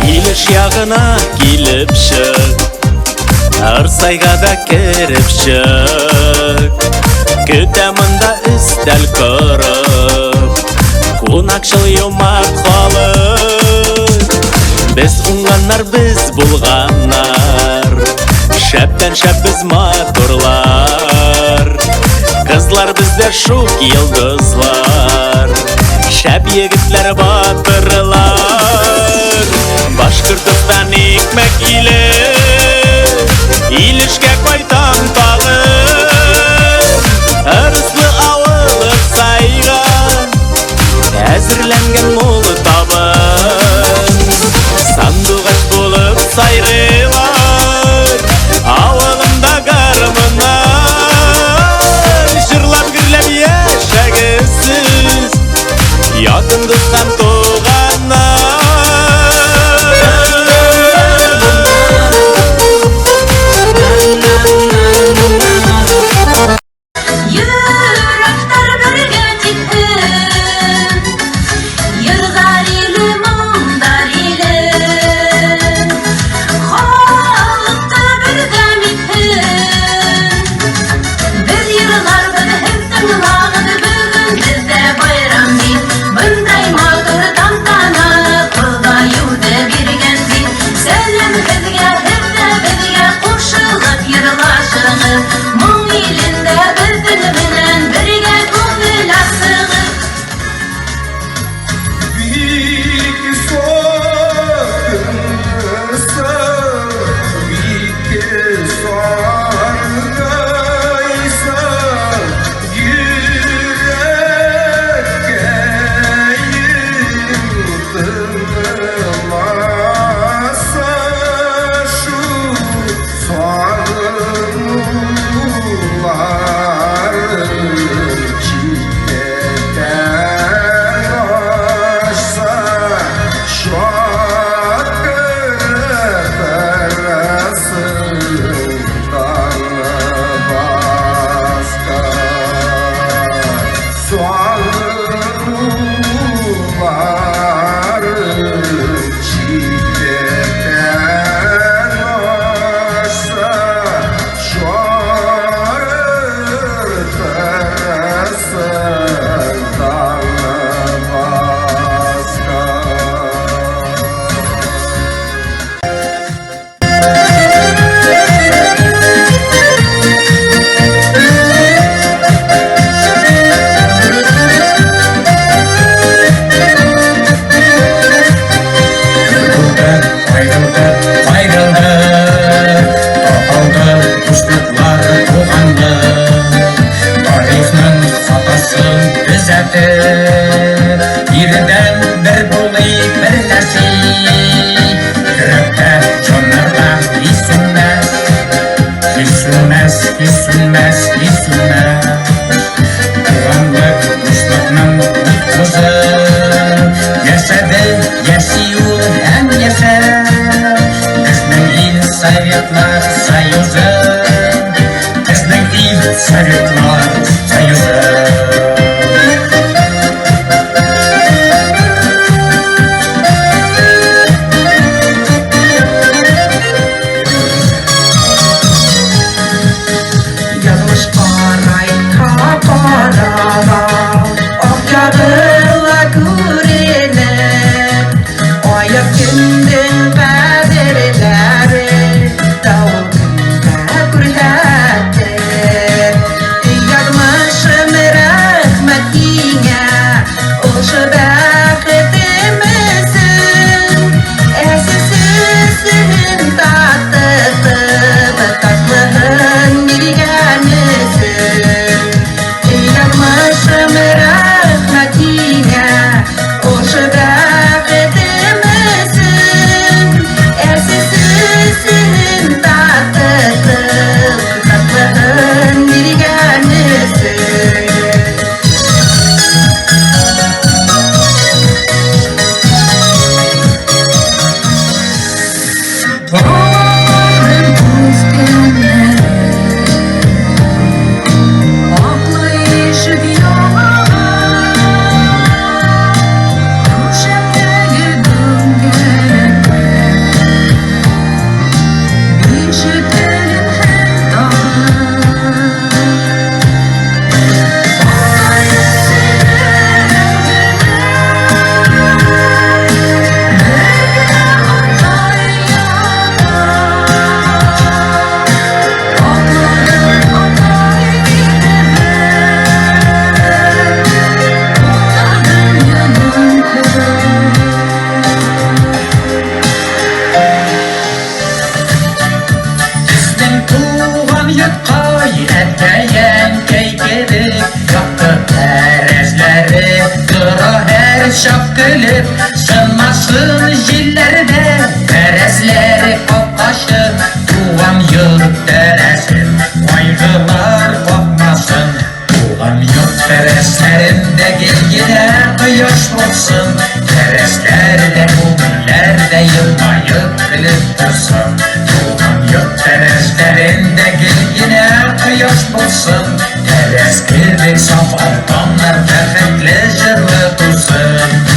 İliş yağına gelip çık, Arsayga da kirip çık. Küteminde üstel kırıp, Kunakşıl yumak kalıp. Biz unganlar biz bulganlar, Şepten şep biz maturlar. Kızlar bizde şuk yıldızlar, Şep yigitler batırlar. Başkırtıktan ekmek ile İlişke koytan tağı, Arıslı avılık saygan Әзірленген молы табын Сандуғаш болып сайрылар Ауылымда гармынар Жырлап гүрлеп яшәгісіз Якын дұстан туғанар yaşap gülüp sınmasın jillerde terezleri koptaşın tuğan yurt teresin kaygılar kopmasın tuğan yurt terezlerinde gilgine kıyaş olsun terezlerde kumillerde yılmayıp gülüp dursun tuğan yurt terezlerinde gilgine kıyaş olsun terez girdik saf ortamlar perfektle jırlı dursun.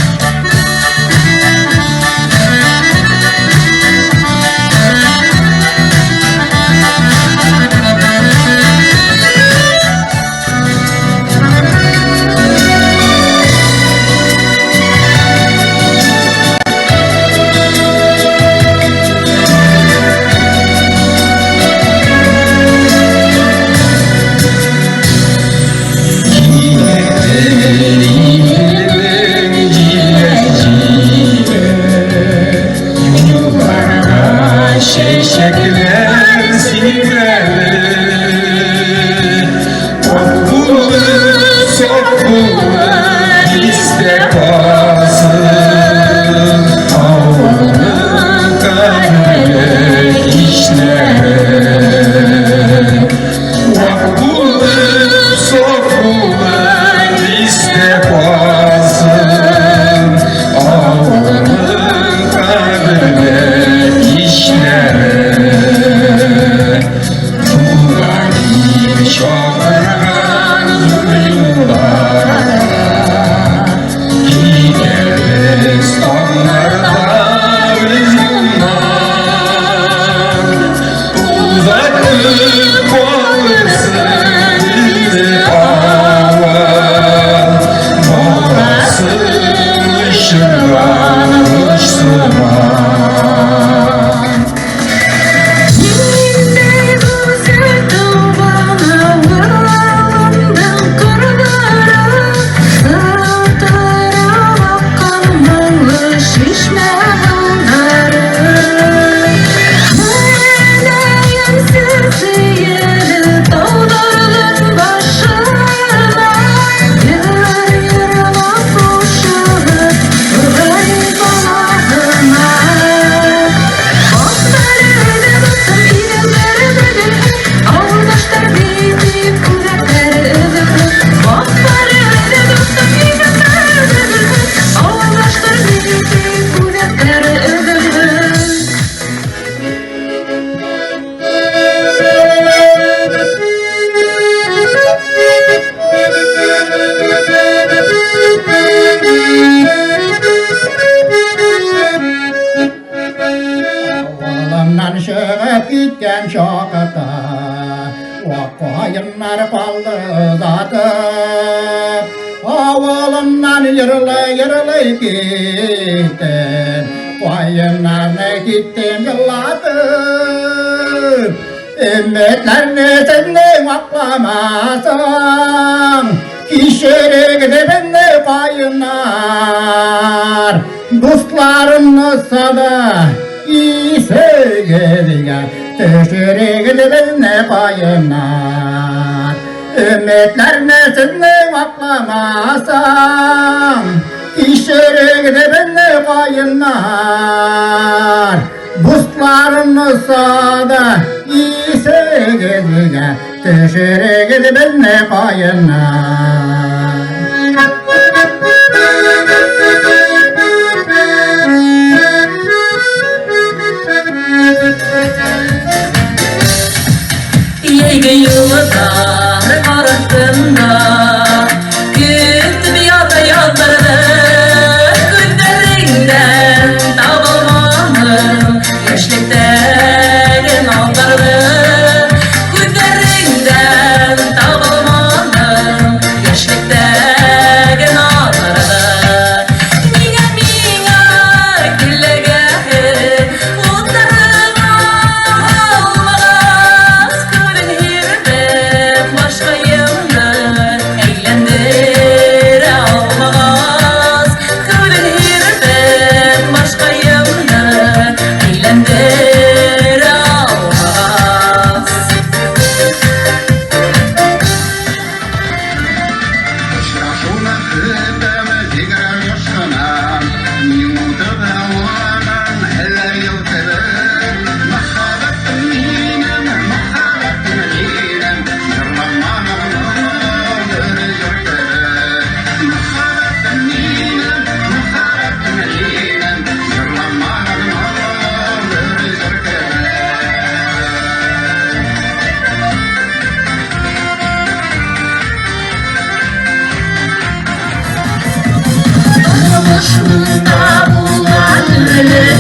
Gitken şakata Vakayınlar pallıdatıp Oğlumdan yırlı gittim Vayınlarına gittim yıllatıp Ümmetlerini senden vaklamasam Kişilik dibinde vayınlar Dostlarını sada İsegediga Teşirigidibine payınar Ümitlerine sizni vaklamasam İşirigidibine payınar Bustlarını sada İsegediga Teşirigidibine payınar Yenge yıllar arasında Güttüm yada yadları Günlerinden dağılmanın Gençlikten aldırdı Günlerinden dağılmanın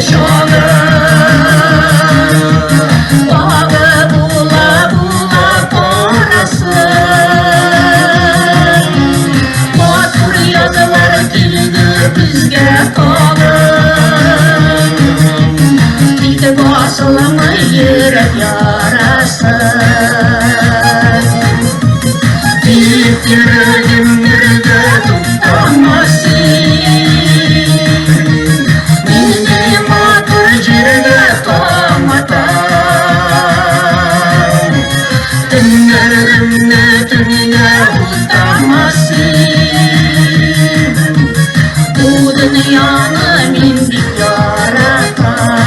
şanı Bağı bula bula parası Matur yazılar dildi bizge kalın Dildi basılımı yürek yarası Dilip yüreğim nerede tutamazsın Minni matur cirde tamatan Dünlerimle dünya tutamazsın Bu dünyanı mindik yaratan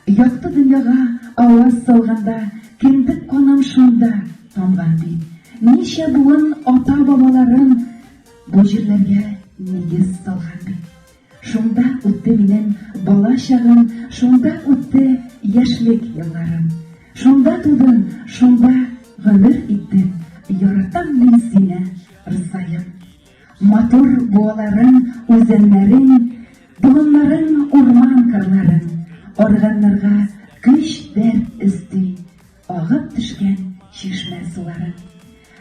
Yakты dünyaga avaz salganda, kindik konam şunda tamgan deyip. Неше буын ата-бабаларым бу җирләргә нигез салган бит. Шунда үтте минем бала чагым, шунда үтте яшьлек елларым. Шунда тудым, шунда гомер иттем, яратам мин сине, рысаем. Матур буаларың, үзәннәрең, болынларың, урман кырларың, арганнарга көч дәрт өсти, агып төшкән чишмә суларың.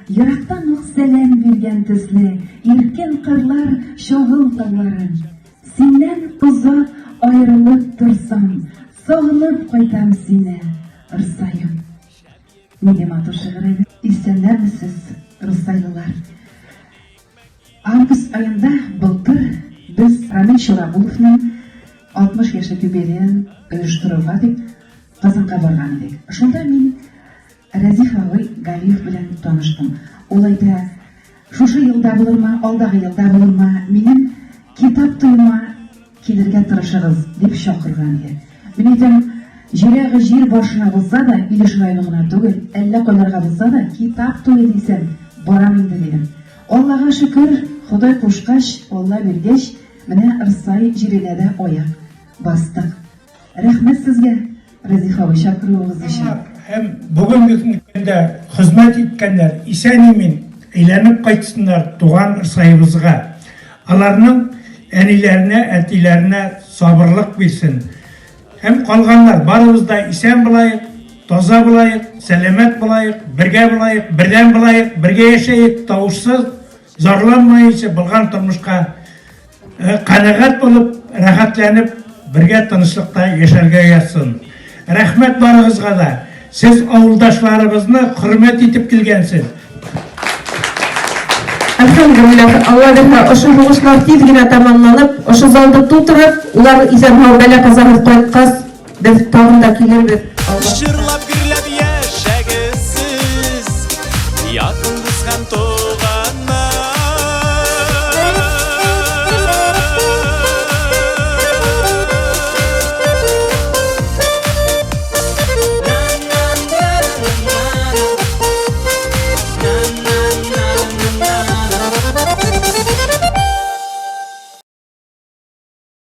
Ерактан ук сәлам биргән төсле, иркен кырлар, чагыл тауларың. Синнән узак аерылып торсам, сагынып кайтам сине, рысаем. Неге матур шигырь иде. Исәннәрмесез, рысайлылар? Август айында былтыр без Рамил Шурабуловның 60 яшьлек юбилеен оештыруга дип Казанга барган идек. Шунда мин Разиф агай Галиев белән таныштым. Ул әйтә, шушы елда булырмы, алдагы елда булырмы, минем китап туйма килергә тырышыгыз дип чакырган иде. Мин әйтәм, җирәге җир башына булса да, Илеш районы гына түгел, әллә кайларга булса да, китап туй дисәм, барам инде дидем. Аллага шөкер, Ходай кушкач, Алла биргәч, менә Рысай җиренә дә аяк бастык. Рәхмәт сезгә, Разиф агай, чакыруыгыз өчен. Hem bugünkü günde hizmet etkenler isen-emin eğlenip kaytsınlar tuğan sayımızga. Alarının enilerine, etilerine sabırlık bilsin. Hem kalganlar barımızda isen bulayık, toza bulayık, selamet bulayık, birge bulayık, birden bulayık, birge yaşayık, tavuşsuz, zorlanmayıcı bulgan turmuşka kanagat bulup, rahatlanıp, birge tanışlıkta yaşarga yatsın. Rahmet barınızga da. Siz avuldaşlarımızı hürmet etip gelgensiz. Elhamdülillah, Allah verha, oşu ruğuşlar tezgine tamamlanıp, oşu zalda tutırıp, ular isen havbele kazanıp koytkaz, biz tağında kilir biz. Şırlap